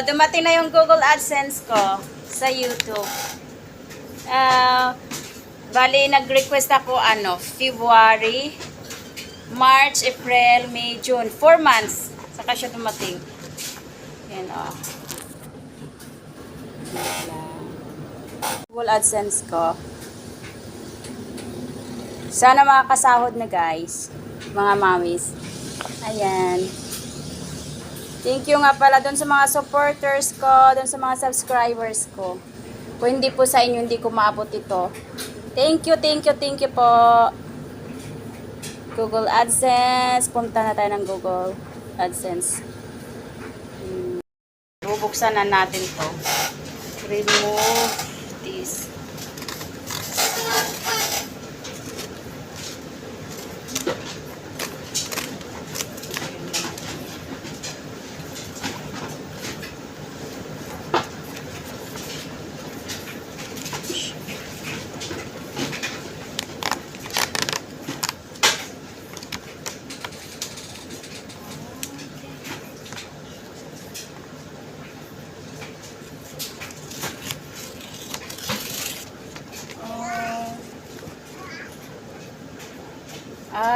dumating na yung Google AdSense ko sa YouTube. Bali, nag-request ako, February, March, April, May, June. 4 months. Saka siya dumating. Yan, Google AdSense ko. Sana makakasahod na, guys. Mga mamis. Ayan. Thank you nga pala doon sa mga supporters ko, doon sa mga subscribers ko. Kung hindi po sa inyo, hindi ko maabot ito. Thank you po. Google AdSense. Punta na tayo ng Google AdSense. Bubuksan na natin to. Remove this.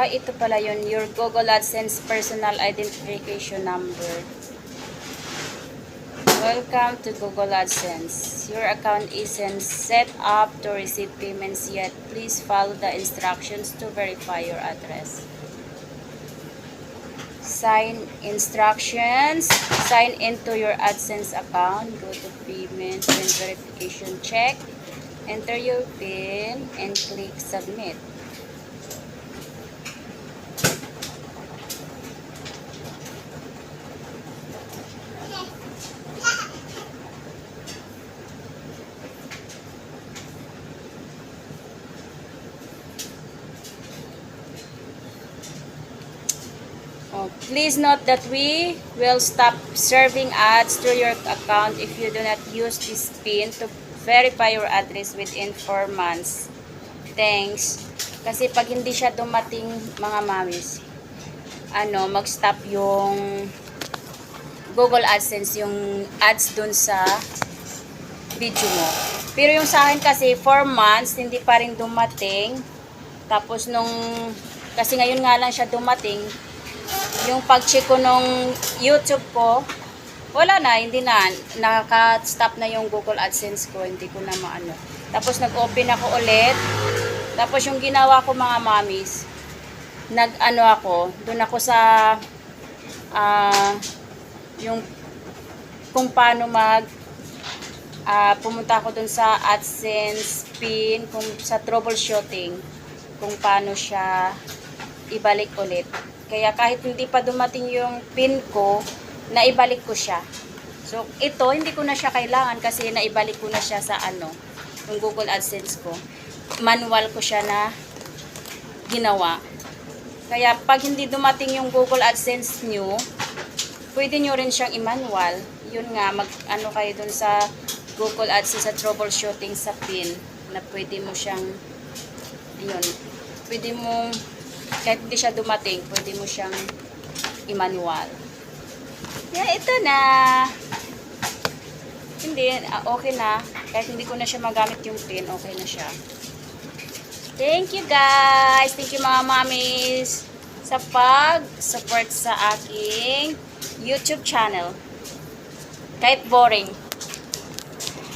Ito pala yun. Your Google AdSense personal identification number. Welcome to Google AdSense. Your account isn't set up to receive payments yet. Please follow the instructions to verify your address. Sign instructions. Sign into your AdSense account. Go to payments and verification check. Enter your PIN and click submit. Please note that we will stop serving ads through your account if you do not use this PIN to verify your address within 4 months. Thanks. Kasi pag hindi siya dumating, mga mamis, mag-stop yung Google AdSense, yung ads dun sa video mo. Pero yung sa akin kasi 4 months, hindi pa rin dumating. Tapos kasi ngayon nga lang siya dumating, yung pag-check ko nung YouTube ko, wala na, hindi na, nakaka-stop na yung Google AdSense ko, hindi ko na maano. Tapos nag-open ako ulit, tapos yung ginawa ko, mga mamis, doon ako sa, yung, kung paano pumunta ako doon sa AdSense PIN, kung sa troubleshooting, kung paano siya ibalik ulit. Kaya kahit hindi pa dumating yung PIN ko, naibalik ko siya. So, ito, hindi ko na siya kailangan kasi naibalik ko na siya sa yung Google AdSense ko. Manual ko siya na ginawa. Kaya pag hindi dumating yung Google AdSense nyo, pwede nyo rin siyang i-manual. Yun nga, kayo dun sa Google AdSense sa troubleshooting sa PIN na pwede mo siyang, pwede mo, kahit hindi siya dumating, pwede mo siyang i-manual. Yeah, ito na. Hindi, okay na. Kahit hindi ko na siya magamit yung PIN, okay na siya. Thank you guys. Thank you mga mamis sa pag-support sa aking YouTube channel. Kahit boring.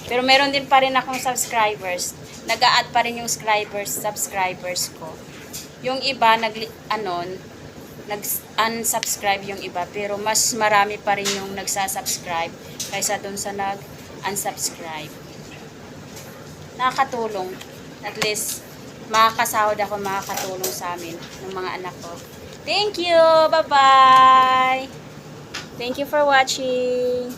Pero meron din pa rin akong subscribers. Nag-a-add pa rin yung subscribers ko. Yung iba, nag-unsubscribe yung iba. Pero mas marami pa rin yung nagsasubscribe kaysa dun sa nag-unsubscribe. Nakakatulong. At least, makakasahod ako, makakatulong sa amin ng mga anak ko. Thank you! Bye-bye! Thank you for watching!